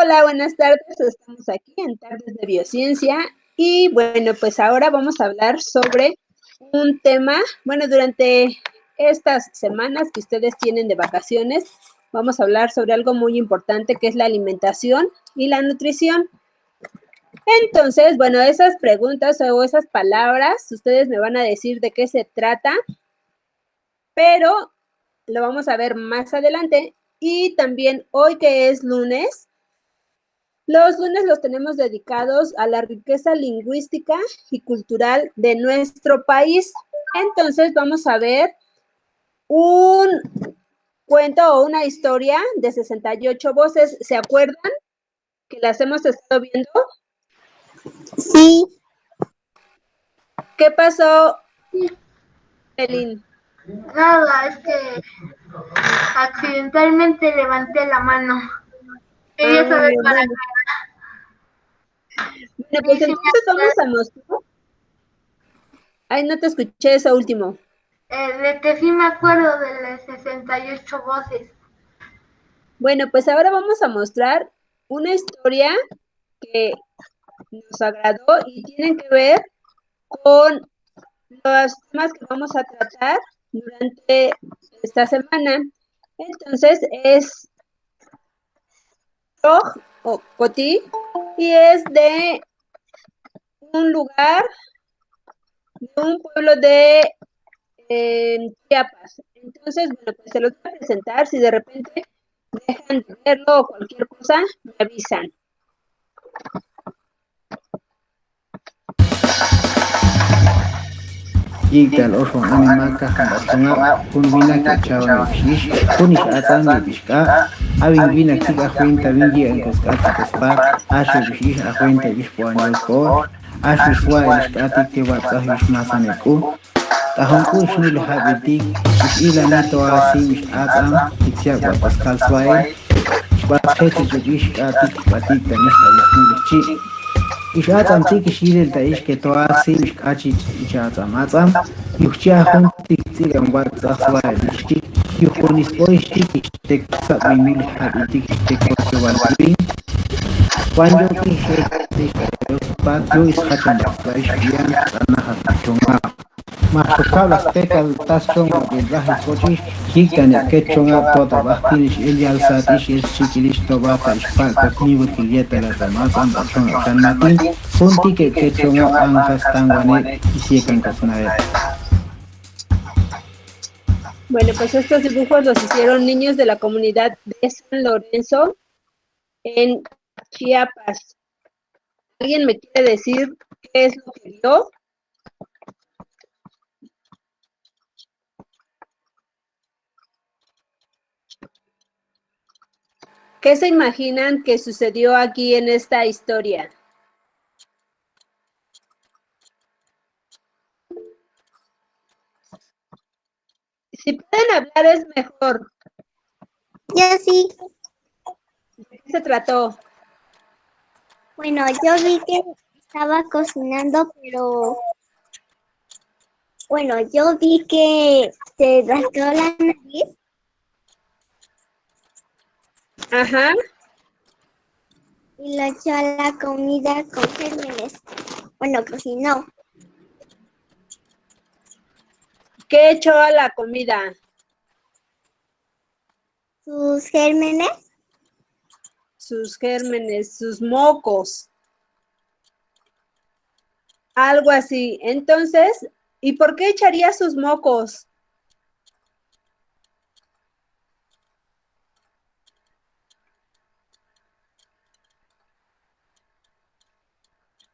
Hola, buenas tardes. Estamos aquí en Tardes de Biociencia y bueno, pues ahora vamos a hablar sobre un tema, bueno, durante estas semanas que ustedes tienen de vacaciones, vamos a hablar sobre algo muy importante que es la alimentación y la nutrición. Entonces, bueno, esas preguntas o esas palabras, ustedes me van a decir de qué se trata, pero lo vamos a ver más adelante. Y también hoy que es lunes, los lunes los tenemos dedicados a la riqueza lingüística y cultural de nuestro país. Entonces vamos a ver un cuento o una historia de 68 voces. ¿Se acuerdan que las hemos estado viendo? Sí. ¿Qué pasó, Elin? Nada, es que accidentalmente levanté la mano. Quería Muy saber bien, para bueno. Bueno, qué. pues Sí, sí entonces vamos a mostrar. Ay, no te escuché eso último. de que sí me acuerdo de las 68 voces. Bueno, pues ahora vamos a mostrar una historia que nos agradó y tienen que ver con los temas que vamos a tratar durante esta semana. Entonces es Roj o Coti y es de un lugar, de un pueblo de Chiapas. Entonces, bueno, pues se los voy a presentar. Si de repente dejan de verlo o cualquier cosa, me avisan. Yigdal orhon animaka hambatunga kunvina kichawan ipshish kunish atam yepishka avin vina kik ahuinta vinji ankoskati kaspa ashe bishish ahuinta bish puanyolkor ashe swa elishkati ke watzah bish masaneku tahonku ishnil habitik ish ilani toasi mish atam tiksiak wapaskal swael ishbatkheti bish katik batik tanish tabisnil chi Ishatam tiki shirel ta ish que toa sim ishkachi ichatam atam yuchahun tiktigan watzahwa ishtik yuhunis oishtik ishtek sab mimil habitik ishtek walpin wanyo ki hektik pat yo ishacham batzaish bian tanaha chunga Mahtukablas tekal taston el bajo cochis hiktan el quechonga tota bajtinish el yalsat ish el chiquilish tobata ish palta nibu kilieta la tamas ambachonga chan matin punti que quechonga anjas tanguanet y siekan kasnaet. Bueno, pues estos dibujos los hicieron niños de la comunidad de San Lorenzo en Chiapas. ¿Alguien me quiere decir qué es lo que vio? ¿Qué se imaginan que sucedió aquí en esta historia? Si pueden hablar es mejor. Yo sí. ¿De qué se trató? Bueno, yo vi que estaba cocinando, pero bueno, yo vi que se rascó la nariz. Ajá. Y lo echó a la comida con gérmenes. Bueno, cocinó. ¿Qué echó a la comida? Sus gérmenes. Sus gérmenes, sus mocos. Algo así. Entonces, ¿y por qué echaría sus mocos?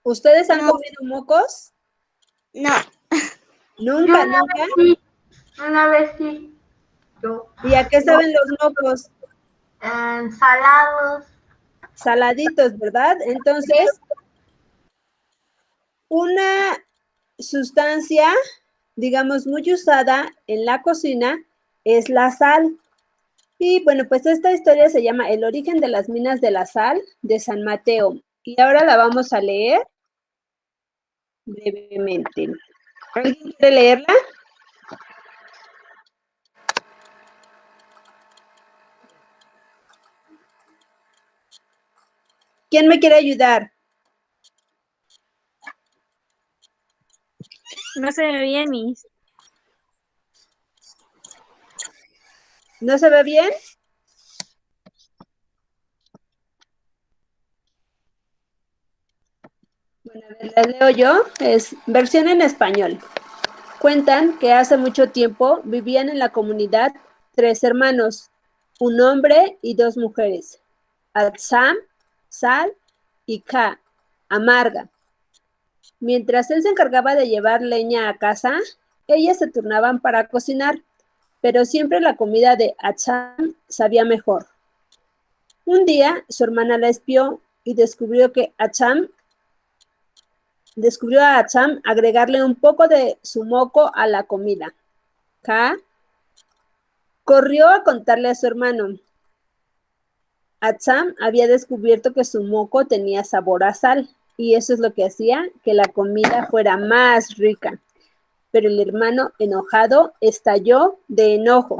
¿Ustedes han comido mocos? No. Nunca, nunca. Sí, una vez sí. Yo. ¿Y a qué saben los mocos? Salados. Saladitos, ¿verdad? Entonces, una sustancia, digamos, muy usada en la cocina es la sal. Y bueno, pues esta historia se llama El origen de las minas de la sal de San Mateo. Y ahora la vamos a leer brevemente. ¿Alguien quiere leerla? ¿Quién me quiere ayudar? No se ve bien, Miss. ¿No se ve bien? Bueno, a ver, la leo yo. Es versión en español. Cuentan que hace mucho tiempo vivían en la comunidad 3 hermanos, un hombre y 2 mujeres. Atsam, Sal y Ka, Amarga. Mientras él se encargaba de llevar leña a casa, ellas se turnaban para cocinar, pero siempre la comida de Atsam sabía mejor. Un día su hermana la espió y descubrió a Atsam agregarle un poco de su moco a la comida. Ka corrió a contarle a su hermano. Atsam había descubierto que su moco tenía sabor a sal y eso es lo que hacía que la comida fuera más rica. Pero el hermano enojado estalló de enojo.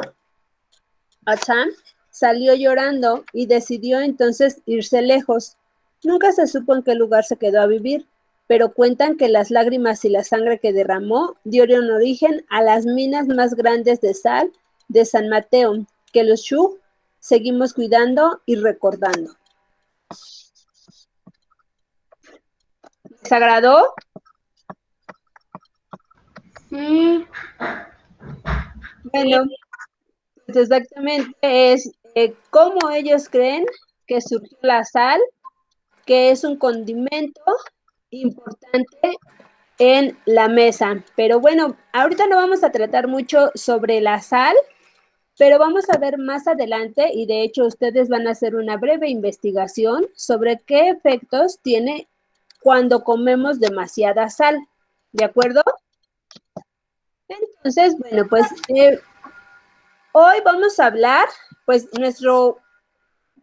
Atsam salió llorando y decidió entonces irse lejos. Nunca se supo en qué lugar se quedó a vivir, pero cuentan que las lágrimas y la sangre que derramó dieron origen a las minas más grandes de sal de San Mateo, que los Shug seguimos cuidando y recordando. ¿Les agradó? Sí. Bueno, pues exactamente es cómo ellos creen que surgió la sal, que es un condimento importante en la mesa. Pero bueno, ahorita no vamos a tratar mucho sobre la sal, pero vamos a ver más adelante y de hecho ustedes van a hacer una breve investigación sobre qué efectos tiene cuando comemos demasiada sal. ¿De acuerdo? Entonces, bueno, pues hoy vamos a hablar, pues nuestro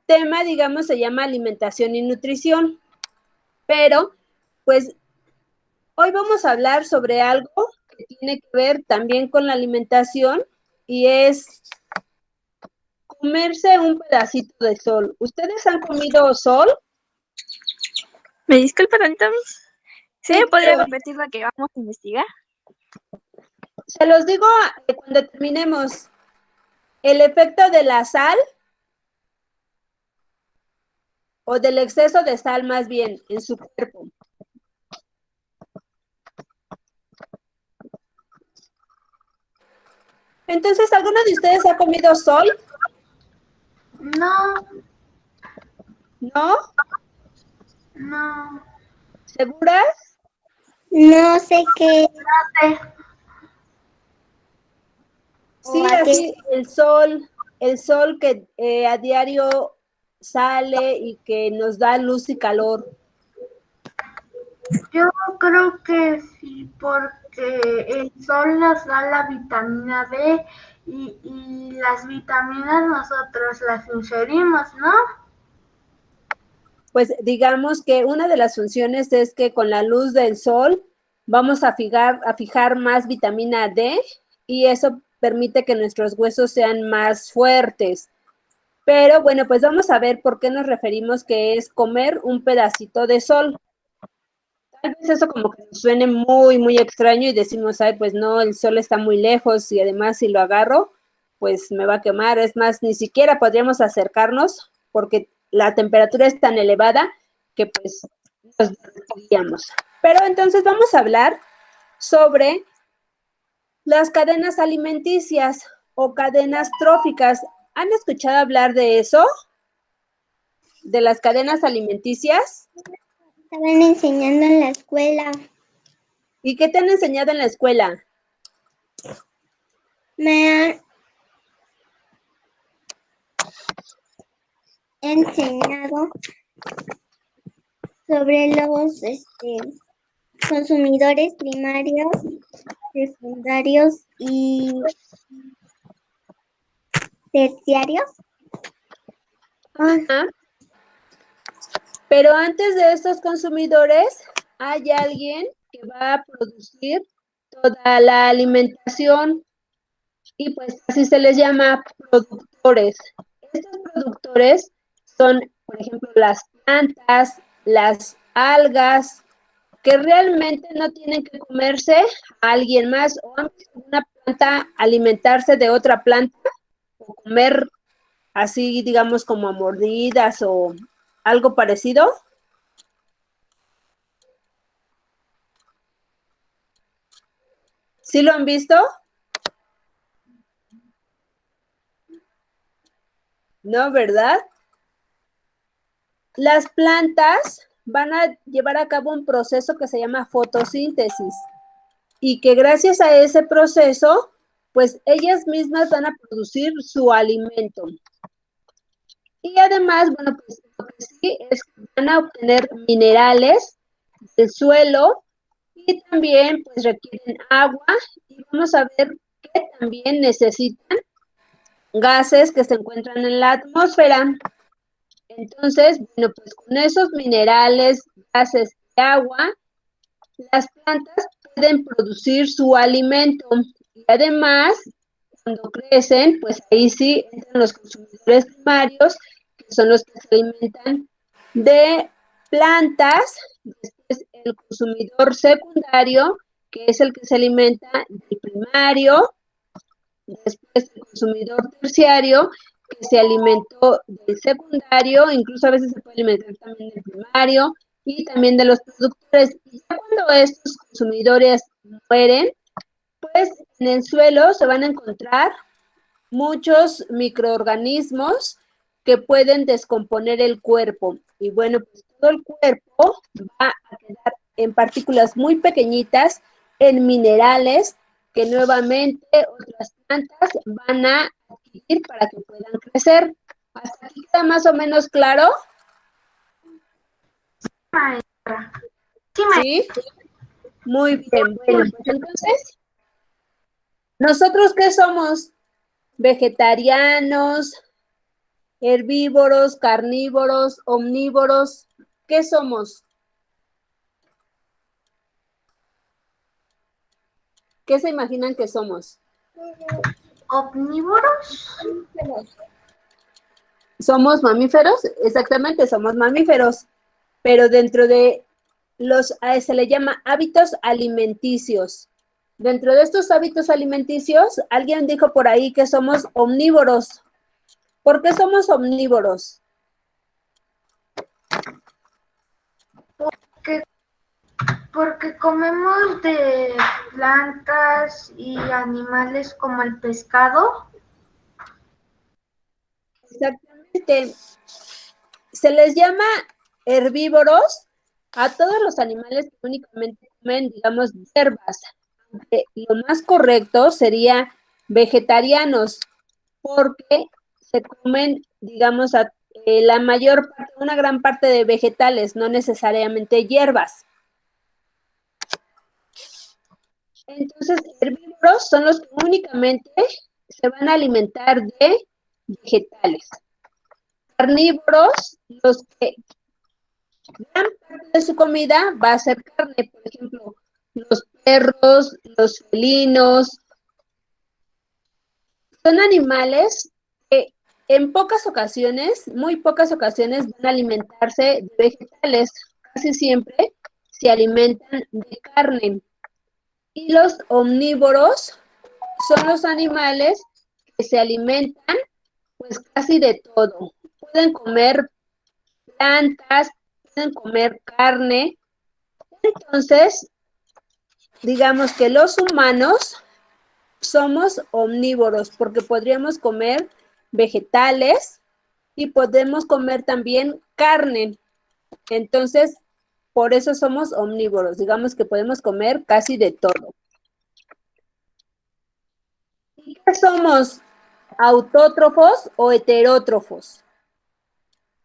tema, digamos, se llama alimentación y nutrición, pero pues hoy vamos a hablar sobre algo que tiene que ver también con la alimentación y es comerse un pedacito de sol. ¿Ustedes han comido sol? ¿Me disculpa tantito, Miss? ¿Sí Sí, me podría claro. repetir lo que vamos a investigar? Se los digo cuando terminemos. El efecto de la sal o del exceso de sal más bien en su cuerpo. Entonces, ¿alguno de ustedes ha comido sol? No, ¿No? no. ¿Seguras? No sé qué sé. o Sí, a qué. así el sol que a diario sale y que nos da luz y calor. Yo creo que sí, porque el sol nos da la vitamina D y las vitaminas nosotros las ingerimos, ¿no? Pues digamos que una de las funciones es que con la luz del sol vamos a fijar más vitamina D y eso permite que nuestros huesos sean más fuertes. Pero bueno, pues vamos a ver por qué nos referimos que es comer un pedacito de sol. Tal vez eso como que nos suene muy, muy extraño y decimos, ay, pues no, el sol está muy lejos y además si lo agarro, pues me va a quemar. Es más, ni siquiera podríamos acercarnos porque la temperatura es tan elevada que pues nos derretiríamos. Pero entonces vamos a hablar sobre las cadenas alimenticias o cadenas tróficas. ¿Han escuchado hablar de eso? ¿De las cadenas alimenticias? Estaban enseñando en la escuela. ¿Y qué te han enseñado en la escuela? Me han enseñado sobre los consumidores primarios, secundarios y terciarios. Ajá. Pero antes de estos consumidores, hay alguien que va a producir toda la alimentación y pues así se les llama productores. Estos productores son, por ejemplo, las plantas, las algas, que realmente no tienen que comerse a alguien más, o han visto una planta alimentarse de otra planta, o comer así, digamos, como a mordidas o algo parecido. ¿Sí lo han visto? No, ¿verdad? Las plantas van a llevar a cabo un proceso que se llama fotosíntesis y que gracias a ese proceso, pues ellas mismas van a producir su alimento. Y además, bueno, pues lo que sí es que van a obtener minerales del suelo y también pues requieren agua y vamos a ver que también necesitan gases que se encuentran en la atmósfera. Entonces, bueno, pues con esos minerales, gases y agua, las plantas pueden producir su alimento y además, cuando crecen, pues ahí sí entran los consumidores primarios, que son los que se alimentan de plantas, después el consumidor secundario, que es el que se alimenta del primario, después el consumidor terciario, que se alimentó del secundario, incluso a veces se puede alimentar también del primario y también de los productores. Y ya cuando estos consumidores mueren, pues en el suelo se van a encontrar muchos microorganismos que pueden descomponer el cuerpo. Y bueno, pues todo el cuerpo va a quedar en partículas muy pequeñitas, en minerales que nuevamente otras plantas van a adquirir para que puedan crecer. ¿Hasta aquí está más o menos claro? Maestra. Sí. Muy bien. Bueno, pues entonces, ¿nosotros qué somos? Vegetarianos, herbívoros, carnívoros, omnívoros. ¿Qué somos? ¿Qué se imaginan que somos? ¿Omnívoros? ¿Somos mamíferos? Exactamente, somos mamíferos. Pero dentro de los, se le llama hábitos alimenticios. Dentro de estos hábitos alimenticios, alguien dijo por ahí que somos omnívoros. ¿Por qué somos omnívoros? Porque comemos de plantas y animales como el pescado. Exactamente. Se les llama herbívoros a todos los animales que únicamente comen, digamos, hierbas. Aunque lo más correcto sería vegetarianos, porque se comen, digamos, la mayor parte, una gran parte de vegetales, no necesariamente hierbas. Entonces, herbívoros son los que únicamente se van a alimentar de vegetales. Carnívoros, los que gran parte de su comida va a ser carne, por ejemplo, los perros, los felinos, son animales que en pocas ocasiones, muy pocas ocasiones, van a alimentarse de vegetales, casi siempre se alimentan de carne. Y los omnívoros son los animales que se alimentan pues casi de todo. Pueden comer plantas, pueden comer carne. Entonces, digamos que los humanos somos omnívoros porque podríamos comer vegetales y podemos comer también carne. Entonces, por eso somos omnívoros. Digamos que podemos comer casi de todo. ¿Y qué somos? ¿Autótrofos o heterótrofos?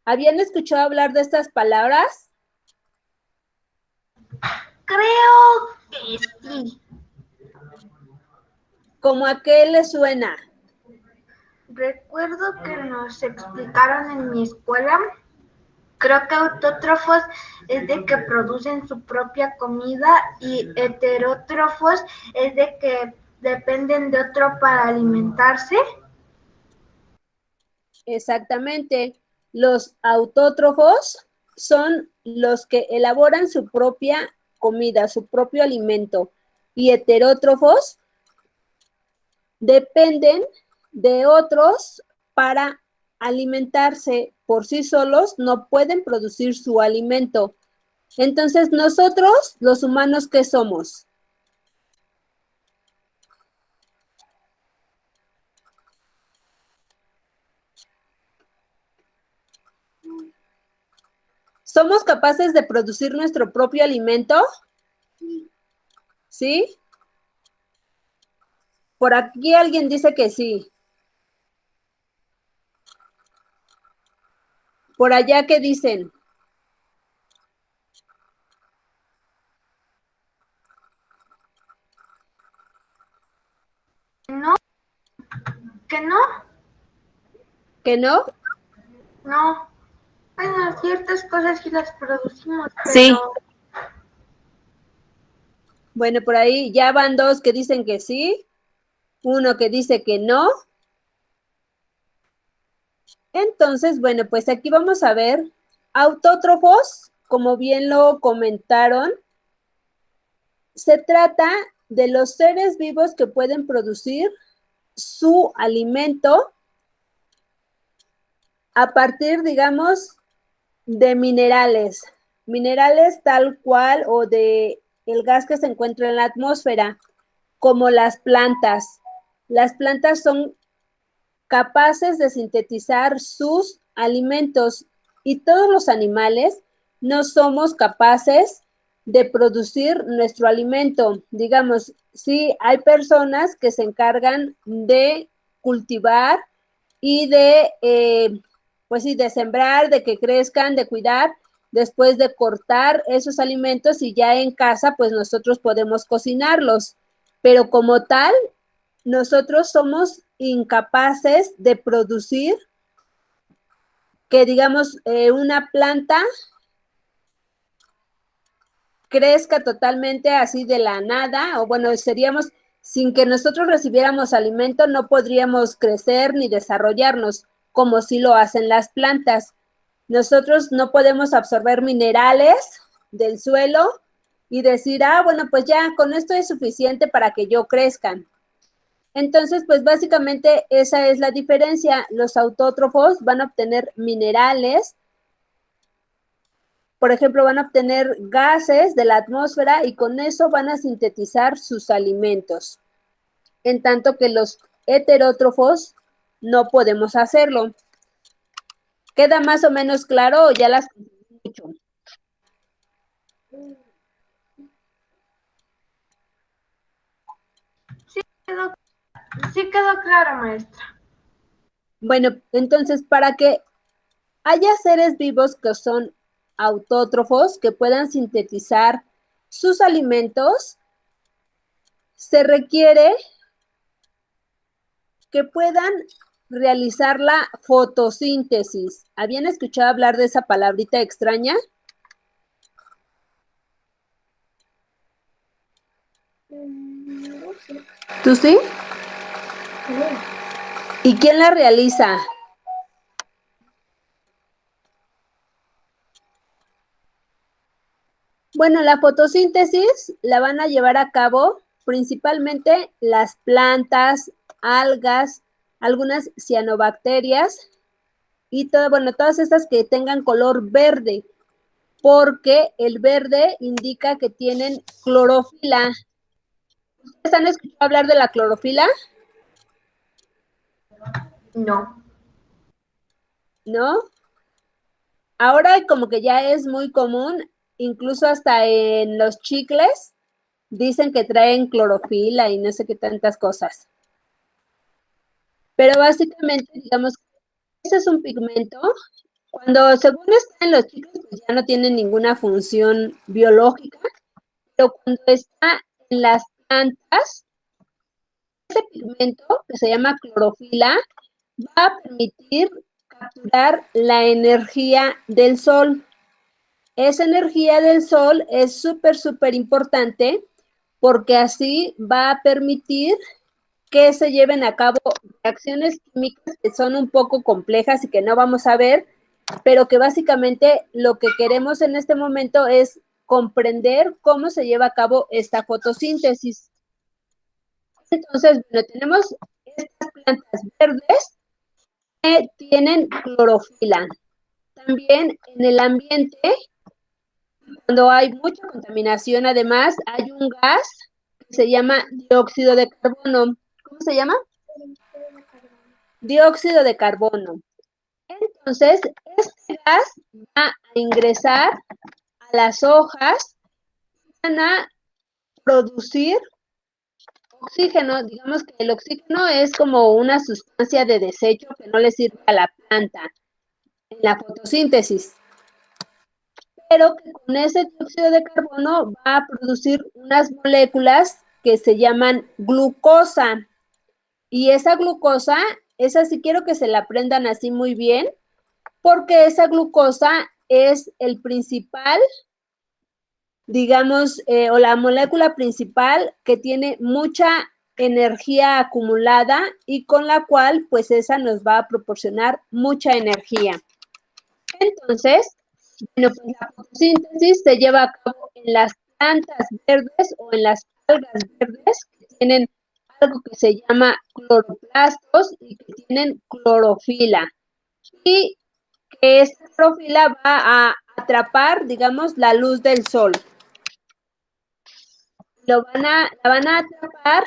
¿Habían escuchado hablar de estas palabras? Creo que sí. ¿Cómo a qué les suena? Recuerdo que nos explicaron en mi escuela. Creo que autótrofos es de que producen su propia comida y heterótrofos es de que dependen de otro para alimentarse. Exactamente. Los autótrofos son los que elaboran su propia comida, su propio alimento, y heterótrofos dependen de otros para alimentarse. Por sí solos no pueden producir su alimento. Entonces, nosotros, los humanos, ¿qué somos? ¿Somos capaces de producir nuestro propio alimento? ¿Sí? Por aquí alguien dice que sí. Por allá, ¿qué dicen? No, que no, ¿Que no? no. Bueno, ciertas cosas sí las producimos, Sí. pero Bueno, por ahí ya van dos que dicen que sí, uno que dice que no. Entonces, bueno, pues aquí vamos a ver autótrofos, como bien lo comentaron. Se trata de los seres vivos que pueden producir su alimento a partir, digamos, de minerales tal cual o de el gas que se encuentra en la atmósfera, como las plantas. Las plantas son capaces de sintetizar sus alimentos y todos los animales no somos capaces de producir nuestro alimento. Digamos, sí hay personas que se encargan de cultivar y de, pues sí, de sembrar, de que crezcan, de cuidar, después de cortar esos alimentos y ya en casa, pues nosotros podemos cocinarlos. Pero como tal, nosotros somos incapaces de producir que, digamos, una planta crezca totalmente así de la nada, o bueno, seríamos, sin que nosotros recibiéramos alimento, no podríamos crecer ni desarrollarnos como sí lo hacen las plantas. Nosotros no podemos absorber minerales del suelo y decir, ah, bueno, pues ya con esto es suficiente para que yo crezca. Entonces, pues básicamente esa es la diferencia. Los autótrofos van a obtener minerales, por ejemplo, van a obtener gases de la atmósfera y con eso van a sintetizar sus alimentos. En tanto que los heterótrofos no podemos hacerlo. ¿Queda más o menos claro o ya las mucho? sí quedó claro, maestra. Bueno, entonces para que haya seres vivos que son autótrofos, que puedan sintetizar sus alimentos, se requiere que puedan realizar la fotosíntesis. ¿Habían escuchado hablar de esa palabrita extraña? ¿Tú sí? ¿Y quién la realiza? Bueno, la fotosíntesis la van a llevar a cabo principalmente las plantas, algas, algunas cianobacterias y todo, bueno, todas estas que tengan color verde, porque el verde indica que tienen clorofila. ¿Ustedes han escuchado hablar de la clorofila? No. ¿No? Ahora como que ya es muy común, incluso hasta en los chicles, dicen que traen clorofila y no sé qué tantas cosas. Pero básicamente, digamos, ese es un pigmento. Cuando según está en los chicles, pues ya no tiene ninguna función biológica, pero cuando está en las plantas, ese pigmento que se llama clorofila va a permitir capturar la energía del sol. Esa energía del sol es súper importante porque así va a permitir que se lleven a cabo reacciones químicas que son un poco complejas y que no vamos a ver, pero que básicamente lo que queremos en este momento es comprender cómo se lleva a cabo esta fotosíntesis. Entonces, bueno, tenemos estas plantas verdes que tienen clorofila. También en el ambiente, cuando hay mucha contaminación, además, hay un gas que se llama dióxido de carbono. ¿Cómo se llama? Dióxido de carbono. Entonces, este gas va a ingresar a las hojas, van a producir oxígeno. Digamos que el oxígeno es como una sustancia de desecho que no le sirve a la planta en la fotosíntesis, pero que con ese dióxido de carbono va a producir unas moléculas que se llaman glucosa. Y esa glucosa, esa sí quiero que se la aprendan así muy bien, porque esa glucosa es el principal, digamos, o la molécula principal que tiene mucha energía acumulada y con la cual, pues, esa nos va a proporcionar mucha energía. Entonces, bueno, pues la fotosíntesis se lleva a cabo en las plantas verdes o en las algas verdes que tienen algo que se llama cloroplastos y que tienen clorofila. Y que esta clorofila va a atrapar, digamos, la luz del sol. La van a atrapar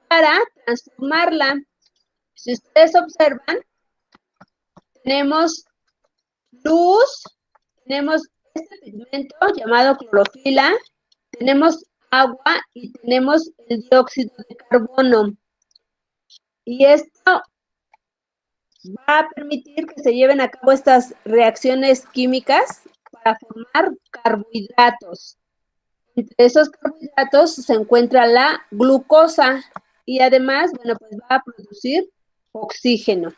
para transformarla. Si ustedes observan, tenemos luz, tenemos este pigmento llamado clorofila, tenemos agua y tenemos el dióxido de carbono. Y esto va a permitir que se lleven a cabo estas reacciones químicas para formar carbohidratos. Entre esos carbohidratos se encuentra la glucosa y además, bueno, pues va a producir oxígeno.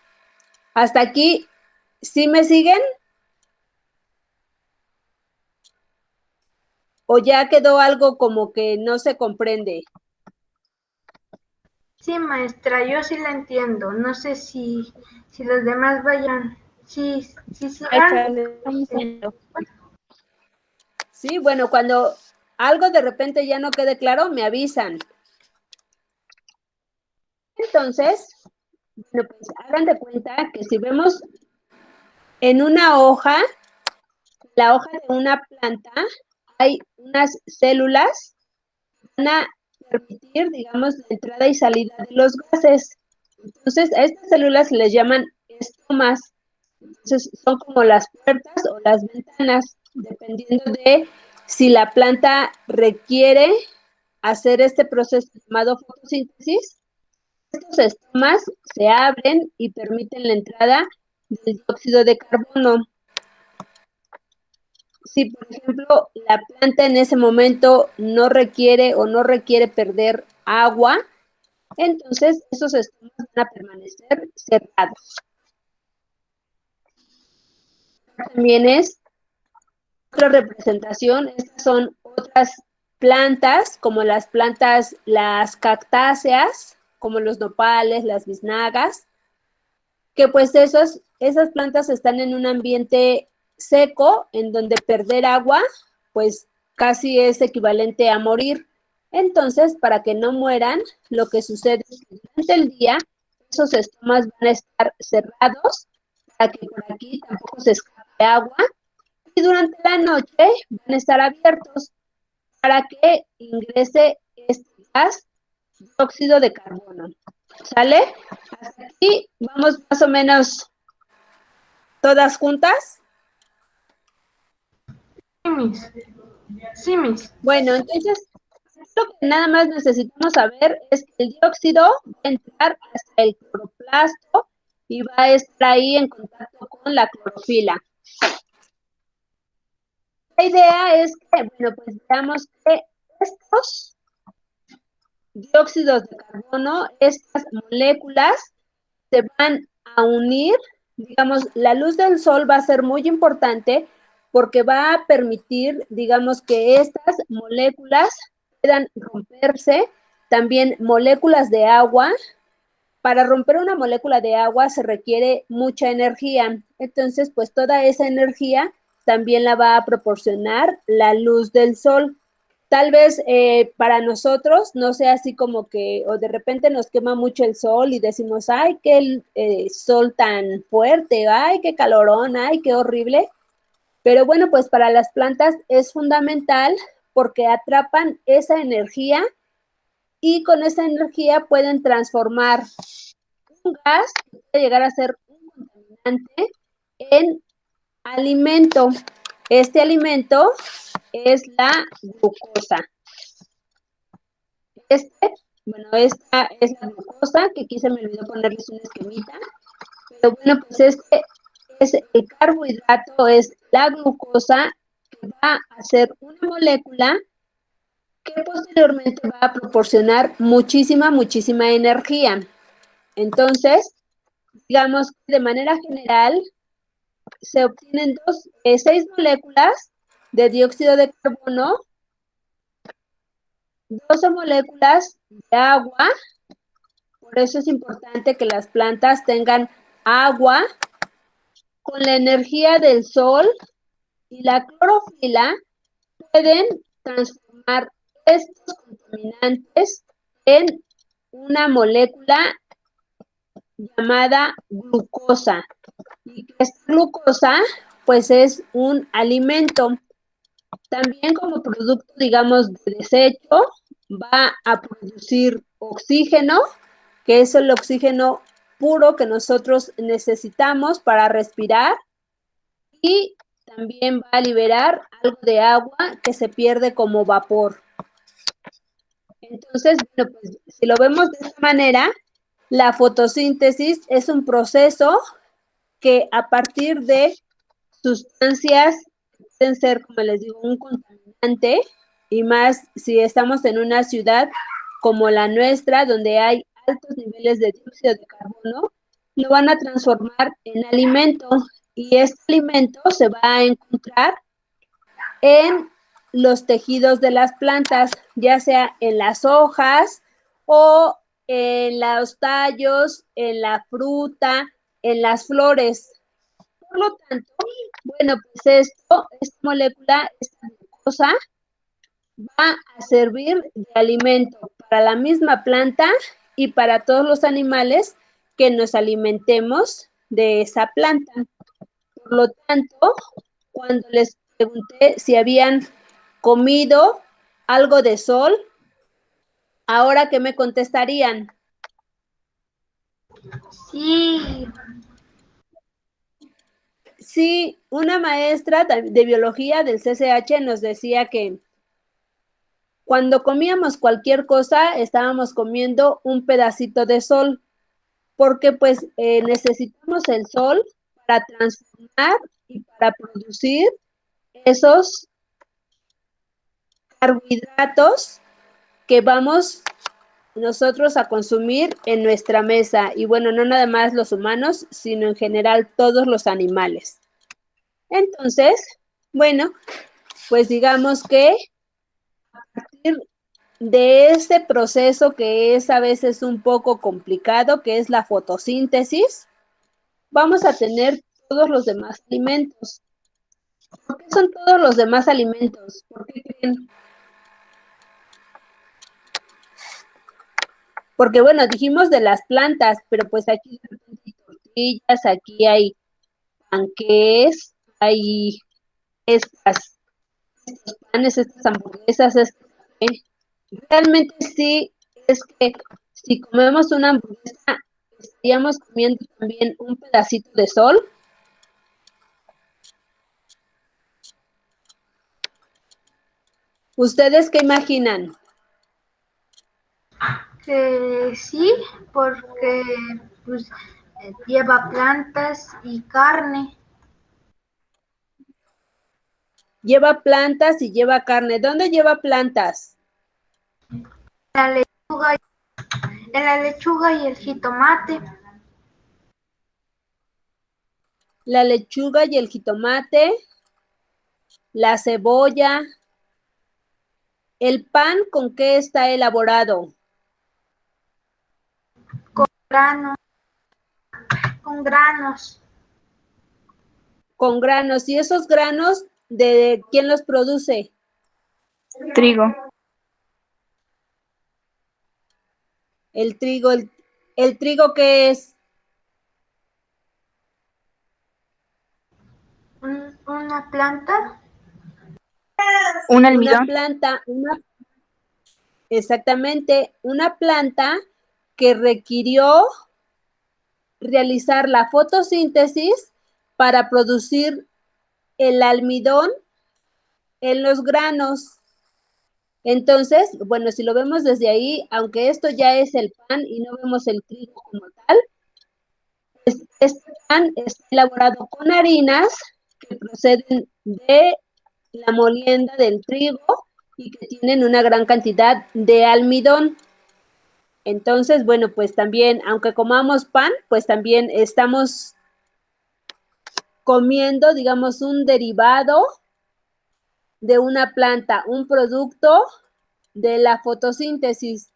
Hasta aquí, ¿sí me siguen? ¿O ya quedó algo como que no se comprende? Sí, maestra, yo sí la entiendo. No sé si los demás vayan. Sí, sigan. Sí, bueno, cuando algo de repente ya no quede claro, me avisan. Entonces, bueno, pues hagan de cuenta que si vemos en una hoja, la hoja de una planta, hay unas células que van a permitir, digamos, la entrada y salida de los gases. Entonces, a estas células se les llaman estomas. Entonces, son como las puertas o las ventanas, dependiendo de si la planta requiere hacer este proceso llamado fotosíntesis. Estos estomas se abren y permiten la entrada del dióxido de carbono. Si, por ejemplo, la planta en ese momento no requiere o no requiere perder agua, entonces esos estomas van a permanecer cerrados. También es otra representación, estas son otras plantas, como las plantas, las cactáceas, como los nopales, las biznagas, que pues esas plantas están en un ambiente seco, en donde perder agua, pues casi es equivalente a morir. Entonces, para que no mueran, lo que sucede es que durante el día, esos estomas van a estar cerrados, para que por aquí tampoco se escape agua, y durante la noche van a estar abiertos para que ingrese este gas, dióxido de carbono. ¿Sale? Hasta aquí vamos más o menos todas juntas. Sí, mis. Bueno, entonces, lo que nada más necesitamos saber es que el dióxido va a entrar hasta el cloroplasto y va a estar ahí en contacto con la clorofila. La idea es que, bueno, pues veamos que estos dióxidos de carbono, estas moléculas, se van a unir. Digamos, la luz del sol va a ser muy importante porque va a permitir, digamos, que estas moléculas puedan romperse. También moléculas de agua para romper una molécula de agua se requiere mucha energía. Entonces, pues toda esa energía también la va a proporcionar la luz del sol. Tal vez para nosotros no sea así como que, o de repente nos quema mucho el sol y decimos, ay, qué sol tan fuerte, ay, qué calorón, ay, qué horrible. Pero bueno, pues para las plantas es fundamental porque atrapan esa energía y con esa energía pueden transformar un gas que puede llegar a ser un contaminante en alimento. Este alimento es la glucosa. Esta es la glucosa, que aquí se me olvidó ponerles una esquemita, pero bueno, pues este es el carbohidrato, es la glucosa, que va a ser una molécula que posteriormente va a proporcionar muchísima energía. Entonces, digamos que de manera general se obtienen 6 moléculas de dióxido de carbono, 12 moléculas de agua. Por eso es importante que las plantas tengan agua con la energía del sol y la clorofila. Pueden transformar estos contaminantes en una molécula llamada glucosa. Y esta glucosa, pues es un alimento. También como producto, digamos, de desecho, va a producir oxígeno, que es el oxígeno puro que nosotros necesitamos para respirar, y también va a liberar algo de agua que se pierde como vapor. Entonces, bueno, pues si lo vemos de esta manera, la fotosíntesis es un proceso que a partir de sustancias que pueden ser, como les digo, un contaminante, y más si estamos en una ciudad como la nuestra, donde hay altos niveles de dióxido de carbono, lo van a transformar en alimento, y este alimento se va a encontrar en los tejidos de las plantas, ya sea en las hojas o en los tallos, en la fruta, en las flores. Por lo tanto, bueno, pues esta molécula, esta glucosa, va a servir de alimento para la misma planta y para todos los animales que nos alimentemos de esa planta. Por lo tanto, cuando les pregunté si habían comido algo de sol, ¿ahora qué me contestarían? Sí. Sí, una maestra de biología del CCH nos decía que cuando comíamos cualquier cosa, estábamos comiendo un pedacito de sol, porque pues necesitamos el sol para transformar y para producir esos carbohidratos que vamos nosotros a consumir en nuestra mesa. Y bueno, no nada más los humanos, sino en general todos los animales. Entonces, bueno, pues digamos que a partir de este proceso que es a veces un poco complicado, que es la fotosíntesis, vamos a tener todos los demás alimentos. ¿Por qué son todos los demás alimentos? ¿Por qué creen? Porque bueno, dijimos de las plantas, pero pues aquí hay tortillas, aquí hay panqués, hay estos panes, estas hamburguesas, realmente sí, es que si comemos una hamburguesa, estaríamos comiendo también un pedacito de sol. ¿Ustedes qué imaginan? Sí, porque pues, lleva plantas y carne. Lleva plantas y lleva carne. ¿Dónde lleva plantas? En la lechuga y el jitomate. La lechuga y el jitomate, la cebolla. ¿El pan con qué está elaborado? Con Grano, con granos. Con granos. ¿Y esos granos de quién los produce? Trigo. El trigo. ¿El trigo qué es? Una planta. Un Una almidón. planta, exactamente, una planta que requirió realizar la fotosíntesis para producir el almidón en los granos. Entonces, bueno, si lo vemos desde ahí, aunque esto ya es el pan y no vemos el trigo como tal, pues este pan está elaborado con harinas que proceden de la molienda del trigo y que tienen una gran cantidad de almidón. Entonces, bueno, pues también, aunque comamos pan, pues también estamos comiendo, digamos, un derivado de una planta, un producto de la fotosíntesis.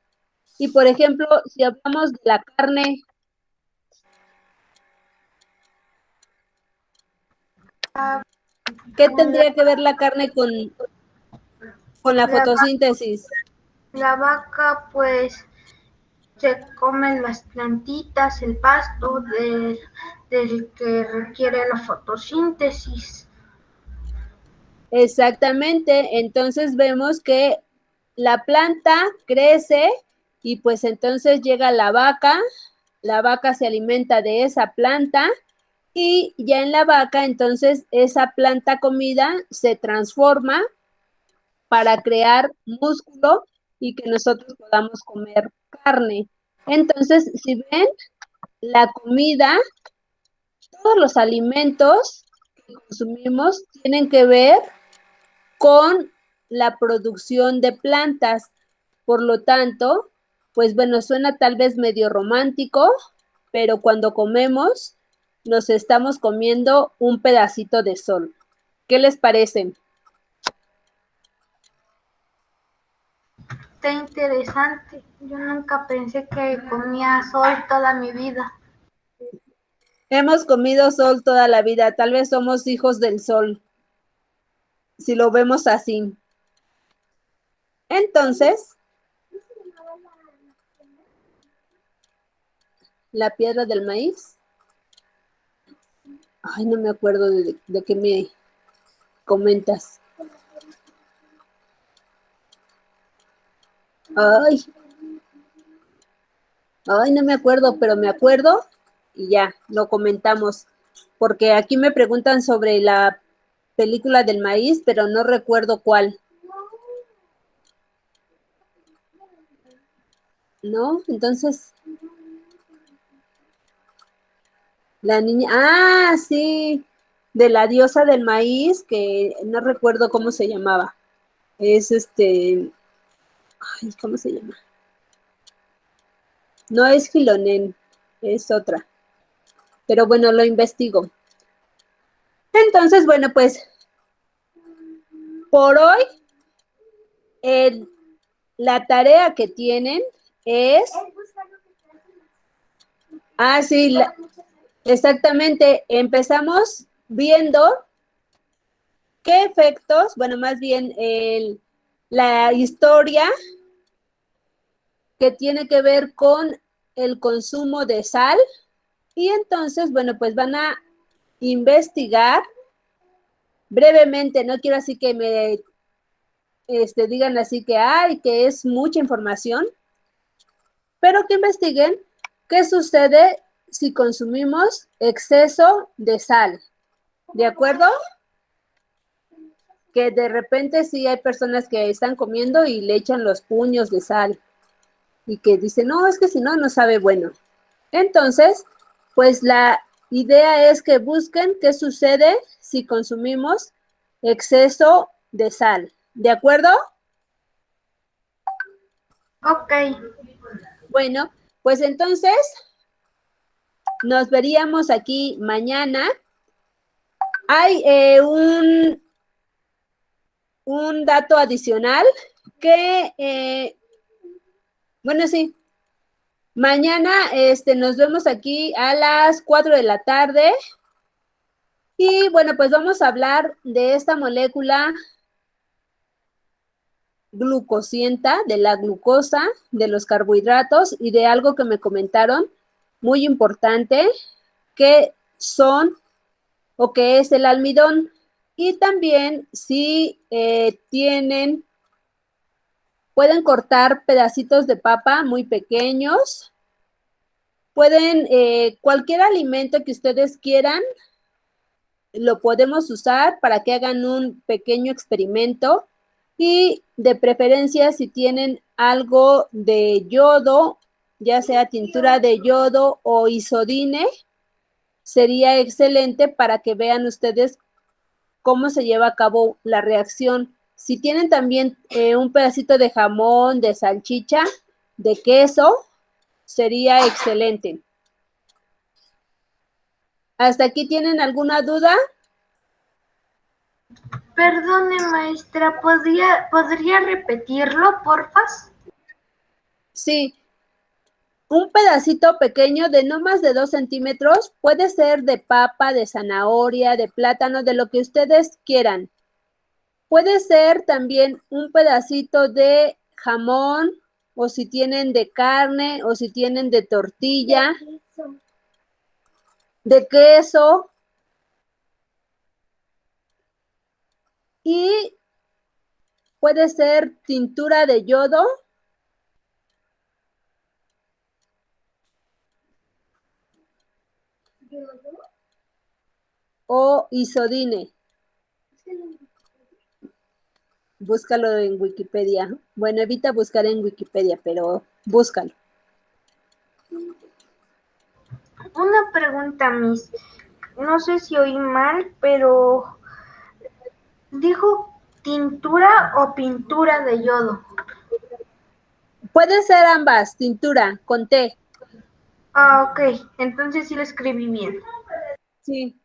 Y por ejemplo, si hablamos de la carne, ¿qué tendría que ver la carne con la La, fotosíntesis? la vaca, pues, se comen las plantitas, el pasto del que requiere la fotosíntesis. Exactamente, entonces vemos que la planta crece y pues entonces llega la vaca se alimenta de esa planta y ya en la vaca entonces esa planta comida se transforma para crear músculo y que nosotros podamos comer carne. Entonces, si ven, la comida, todos los alimentos que consumimos tienen que ver con la producción de plantas. Por lo tanto, pues bueno, suena tal vez medio romántico, pero cuando comemos, nos estamos comiendo un pedacito de sol. ¿Qué les parece? Está interesante. Yo nunca pensé que comía sol toda mi vida. Hemos comido sol toda la vida, tal vez somos hijos del sol, si lo vemos así. Entonces, la piedra del maíz. Ay, no me acuerdo de qué me comentas. Ay, no me acuerdo, pero me acuerdo y ya, lo comentamos. Porque aquí me preguntan sobre la película del maíz, pero no recuerdo cuál. ¿No? Entonces, la niña, sí, de la diosa del maíz, que no recuerdo cómo se llamaba. Es ay, ¿cómo se llama? No es Gilonen, es otra. Pero bueno, lo investigo. Entonces, bueno, pues por hoy la tarea que tienen es... sí, exactamente. Empezamos viendo qué efectos, bueno, más bien la historia que tiene que ver con el consumo de sal. Y entonces, bueno, pues van a investigar brevemente, no quiero así que me digan así que es mucha información, pero que investiguen qué sucede si consumimos exceso de sal. ¿De acuerdo? Que de repente sí hay personas que están comiendo y le echan los puños de sal y que dicen, no, es que si no, no sabe bueno. Entonces, pues la idea es que busquen qué sucede si consumimos exceso de sal. ¿De acuerdo? Ok. Bueno, pues entonces nos veríamos aquí mañana. Hay un dato adicional que, bueno, sí, Mañana nos vemos aquí a las 4 de la tarde. Y bueno, pues vamos a hablar de esta molécula glucosienta, de la glucosa, de los carbohidratos y de algo que me comentaron muy importante, que son o que es el almidón. Y también si pueden cortar pedacitos de papa muy pequeños, pueden, cualquier alimento que ustedes quieran, lo podemos usar para que hagan un pequeño experimento y de preferencia si tienen algo de yodo, ya sea tintura de yodo o isodine, sería excelente para que vean ustedes cómo se lleva a cabo la reacción. Si tienen también un pedacito de jamón, de salchicha, de queso, sería excelente. ¿Hasta aquí tienen alguna duda? Perdone, maestra, ¿podría repetirlo, porfas? Sí. Un pedacito pequeño de no más de 2 centímetros, puede ser de papa, de zanahoria, de plátano, de lo que ustedes quieran. Puede ser también un pedacito de jamón, o si tienen de carne, o si tienen de tortilla, de queso. Y puede ser tintura de yodo o isodine. Búscalo en Wikipedia. Bueno, evita buscar en Wikipedia, pero búscalo. Una pregunta, Miss. No sé si oí mal, pero ¿dijo tintura o pintura de yodo? Puede ser ambas, tintura, con T. Ah, ok. Entonces sí lo escribí bien. Sí.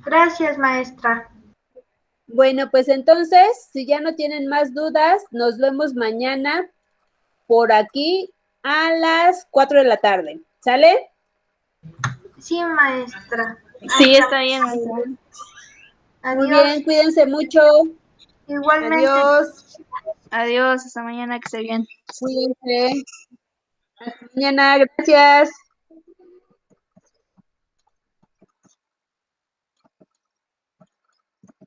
Gracias, maestra. Bueno, pues entonces, si ya no tienen más dudas, nos vemos mañana por aquí a las 4 de la tarde. ¿Sale? Sí, maestra. Sí, está bien, maestra. Muy Adiós. bien, cuídense mucho. Igualmente. Adiós. Adiós, hasta mañana, que esté bien. Cuídense. Hasta mañana. Gracias.